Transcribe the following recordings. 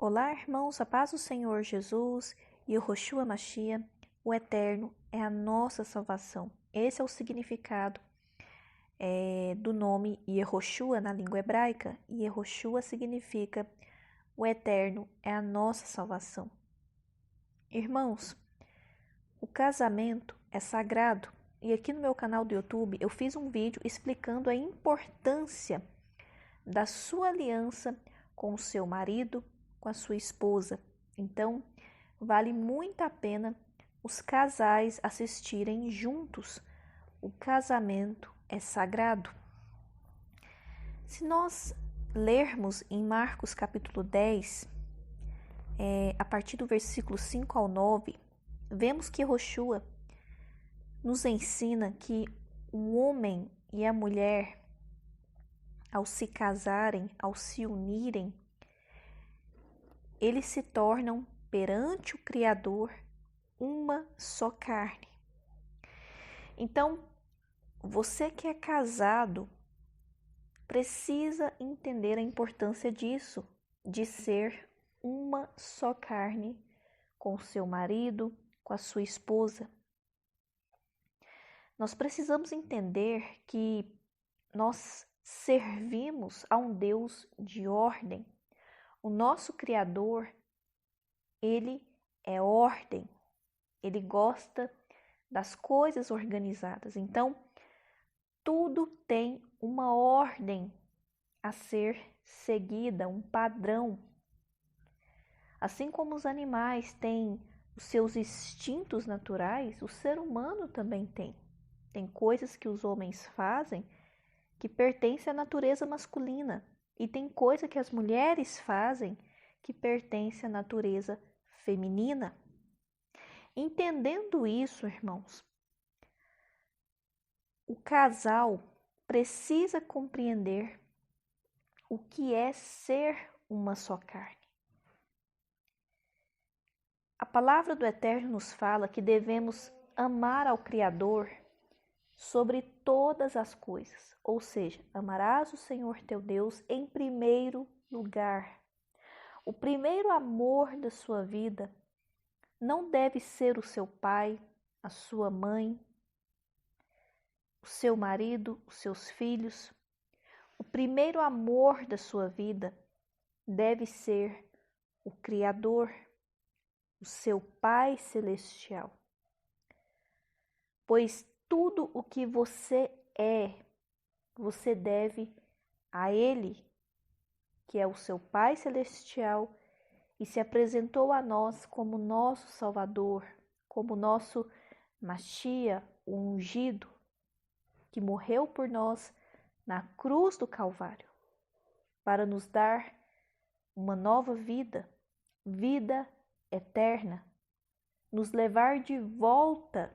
Olá, irmãos, a paz do Senhor Jesus e Yehoshua Mashiach, o Eterno, é a nossa salvação. Esse é o significado do nome Yehoshua na língua hebraica. Yehoshua significa o Eterno é a nossa salvação. Irmãos, o casamento é sagrado e aqui no meu canal do YouTube eu fiz um vídeo explicando a importância da sua aliança com o seu marido, com a sua esposa. Então, vale muito a pena os casais assistirem juntos. O casamento é sagrado. Se nós lermos em Marcos capítulo 10, a partir do versículo 5 ao 9, vemos que Yehoshua nos ensina que o homem e a mulher, ao se casarem, ao se unirem, eles se tornam perante o Criador uma só carne. Então, você que é casado precisa entender a importância disso, de ser uma só carne com o seu marido, com a sua esposa. Nós precisamos entender que nós servimos a um Deus de ordem. O nosso Criador, ele é ordem, ele gosta das coisas organizadas. Então, tudo tem uma ordem a ser seguida, um padrão. Assim como os animais têm os seus instintos naturais, o ser humano também tem. Tem coisas que os homens fazem que pertencem à natureza masculina. E tem coisa que as mulheres fazem que pertence à natureza feminina. Entendendo isso, irmãos, o casal precisa compreender o que é ser uma só carne. A palavra do Eterno nos fala que devemos amar ao Criador sobre todas as coisas, ou seja, amarás o Senhor teu Deus em primeiro lugar. O primeiro amor da sua vida não deve ser o seu pai, a sua mãe, o seu marido, os seus filhos. O primeiro amor da sua vida deve ser o Criador, o seu Pai Celestial. Pois tudo o que você é, você deve a Ele, que é o seu Pai Celestial e se apresentou a nós como nosso Salvador, como nosso Mashiach, o ungido, que morreu por nós na cruz do Calvário, para nos dar uma nova vida, vida eterna, nos levar de volta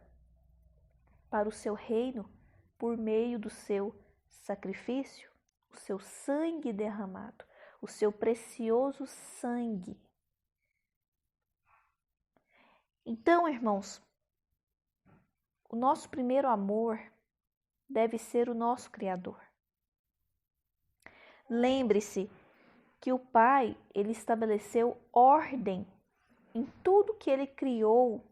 para o seu reino por meio do seu sacrifício, o seu sangue derramado, o seu precioso sangue. Então, irmãos, o nosso primeiro amor deve ser o nosso Criador. Lembre-se que o Pai, ele estabeleceu ordem em tudo que ele criou.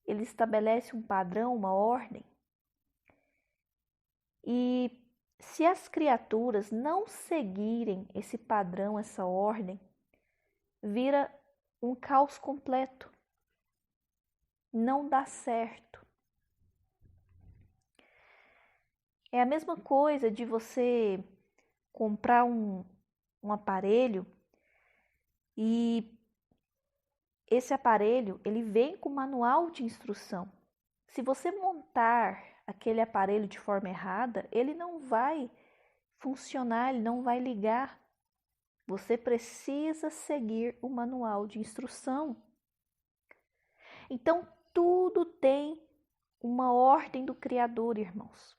Ele estabelece um padrão, uma ordem. E se as criaturas não seguirem esse padrão, essa ordem, vira um caos completo. Não dá certo. É a mesma coisa de você comprar um aparelho e esse aparelho, ele vem com manual de instrução. Se você montar aquele aparelho de forma errada, ele não vai funcionar, ele não vai ligar. Você precisa seguir o manual de instrução. Então, tudo tem uma ordem do Criador, irmãos.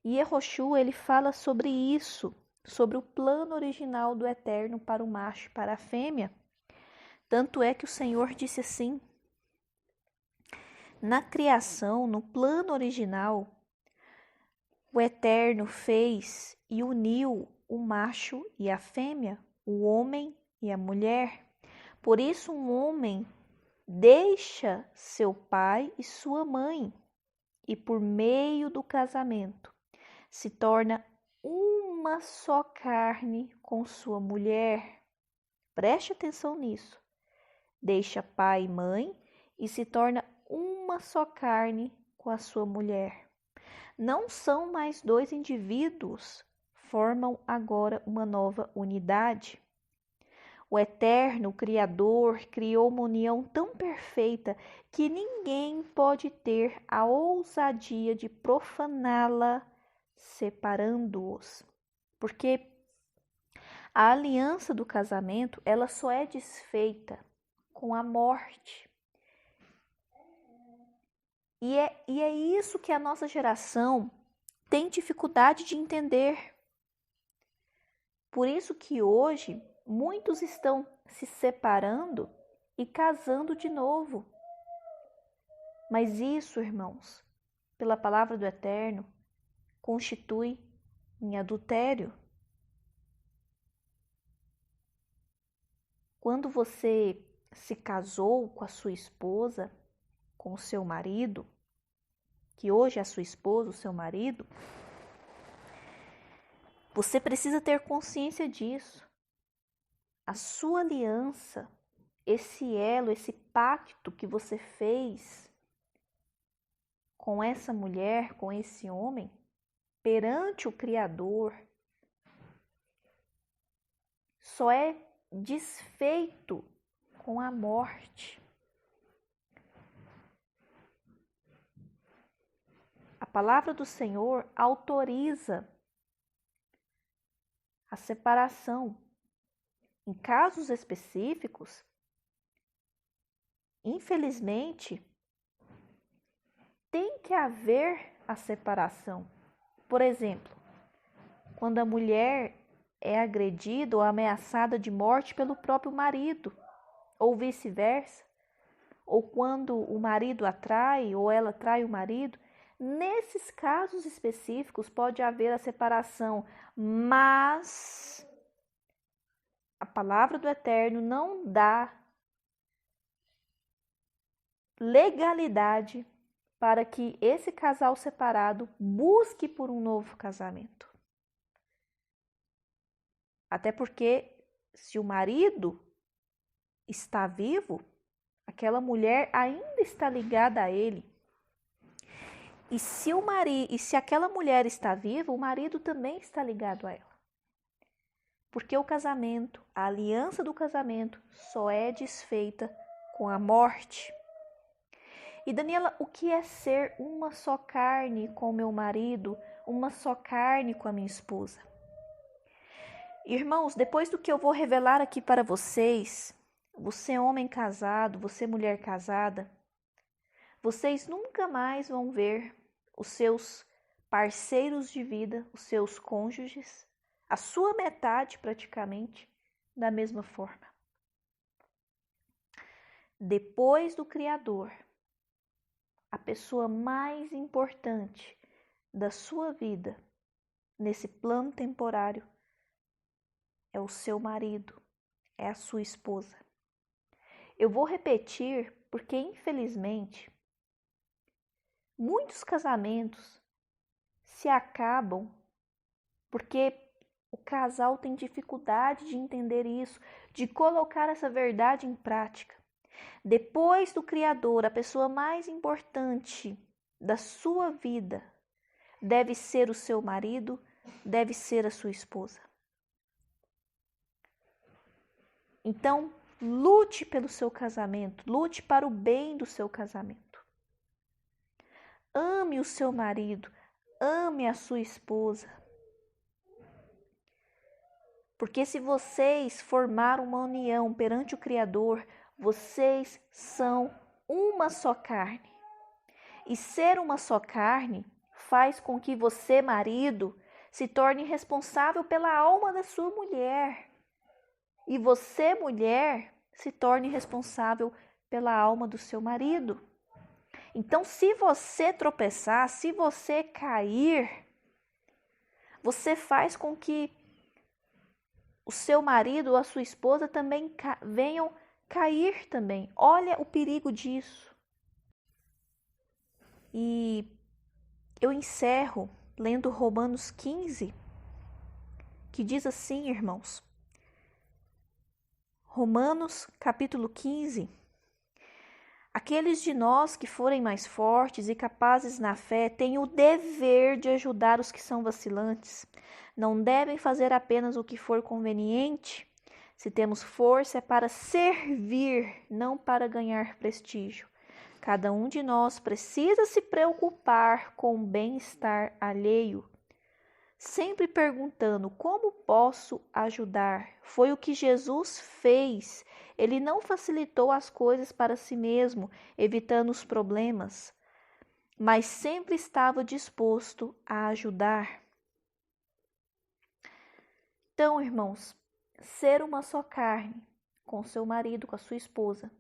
E Yehoshua, ele fala sobre isso, sobre o plano original do Eterno para o macho e para a fêmea. Tanto é que o Senhor disse assim: na criação, no plano original, o Eterno fez e uniu o macho e a fêmea, o homem e a mulher. Por isso, um homem deixa seu pai e sua mãe, e por meio do casamento se torna uma só carne com sua mulher. Preste atenção nisso. Deixa pai e mãe e se torna uma só carne com a sua mulher. Não são mais dois indivíduos, formam agora uma nova unidade. O Eterno, o Criador, criou uma união tão perfeita que ninguém pode ter a ousadia de profaná-la, separando-os. Porque a aliança do casamento, ela só é desfeita com a morte. E é isso que a nossa geração tem dificuldade de entender. Por isso que hoje muitos estão se separando e casando de novo. Mas isso, irmãos, pela palavra do Eterno, constitui em adultério. Quando você se casou com a sua esposa, com o seu marido, que hoje é a sua esposa, o seu marido, você precisa ter consciência disso. A sua aliança, esse elo, esse pacto que você fez com essa mulher, com esse homem, perante o Criador, só é desfeito com a morte. A palavra do Senhor autoriza a separação. Em casos específicos, infelizmente, tem que haver a separação. Por exemplo, quando a mulher é agredida ou ameaçada de morte pelo próprio marido, ou vice-versa, ou quando o marido a trai ou ela trai o marido, nesses casos específicos pode haver a separação, mas a palavra do Eterno não dá legalidade para que esse casal separado busque por um novo casamento. Até porque, se o marido está vivo, aquela mulher ainda está ligada a ele. E se aquela mulher está viva, o marido também está ligado a ela. Porque o casamento, a aliança do casamento, só é desfeita com a morte. E Daniela, o que é ser uma só carne com meu marido, uma só carne com a minha esposa? Irmãos, depois do que eu vou revelar aqui para vocês, você homem casado, você mulher casada, vocês nunca mais vão ver os seus parceiros de vida, os seus cônjuges, a sua metade praticamente, da mesma forma. Depois do Criador, a pessoa mais importante da sua vida, nesse plano temporário, é o seu marido, é a sua esposa. Eu vou repetir porque, infelizmente, muitos casamentos se acabam porque o casal tem dificuldade de entender isso, de colocar essa verdade em prática. Depois do Criador, a pessoa mais importante da sua vida deve ser o seu marido, deve ser a sua esposa. Então, lute pelo seu casamento, lute para o bem do seu casamento. Ame o seu marido, ame a sua esposa. Porque se vocês formaram uma união perante o Criador, vocês são uma só carne. E ser uma só carne faz com que você, marido, se torne responsável pela alma da sua mulher. E você, mulher, se torne responsável pela alma do seu marido. Então, se você tropeçar, se você cair, você faz com que o seu marido ou a sua esposa também venham cair também. Olha o perigo disso. E eu encerro lendo Romanos 15, que diz assim, irmãos. Romanos capítulo 15. Aqueles de nós que forem mais fortes e capazes na fé têm o dever de ajudar os que são vacilantes. Não devem fazer apenas o que for conveniente. Se temos força, é para servir, não para ganhar prestígio. Cada um de nós precisa se preocupar com o bem-estar alheio, sempre perguntando como posso ajudar. Foi o que Jesus fez. Ele não facilitou as coisas para si mesmo, evitando os problemas, mas sempre estava disposto a ajudar. Então, irmãos, ser uma só carne com seu marido, com a sua esposa,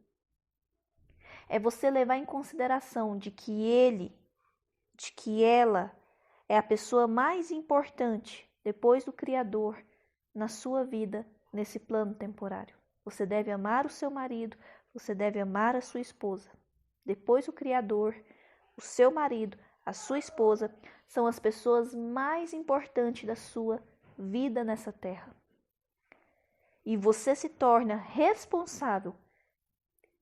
é você levar em consideração de que ela é a pessoa mais importante depois do Criador na sua vida, nesse plano temporário. Você deve amar o seu marido, você deve amar a sua esposa. Depois do Criador, o seu marido, a sua esposa, são as pessoas mais importantes da sua vida nessa terra. E você se torna responsável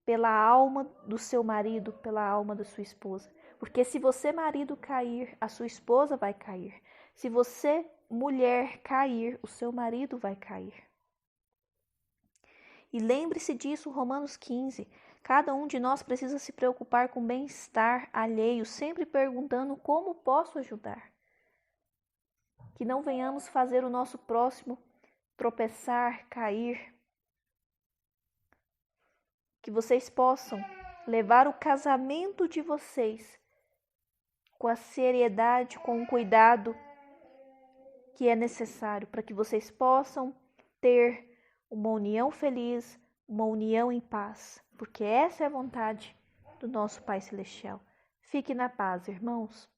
pela alma do seu marido, pela alma da sua esposa. Porque se você, marido, cair, a sua esposa vai cair. Se você, mulher, cair, o seu marido vai cair. E lembre-se disso, Romanos 15. Cada um de nós precisa se preocupar com o bem-estar alheio, sempre perguntando como posso ajudar. Que não venhamos fazer o nosso próximo tropeçar, cair. Que vocês possam levar o casamento de vocês com a seriedade, com o cuidado que é necessário para que vocês possam ter uma união feliz, uma união em paz, porque essa é a vontade do nosso Pai Celestial. Fique na paz, irmãos.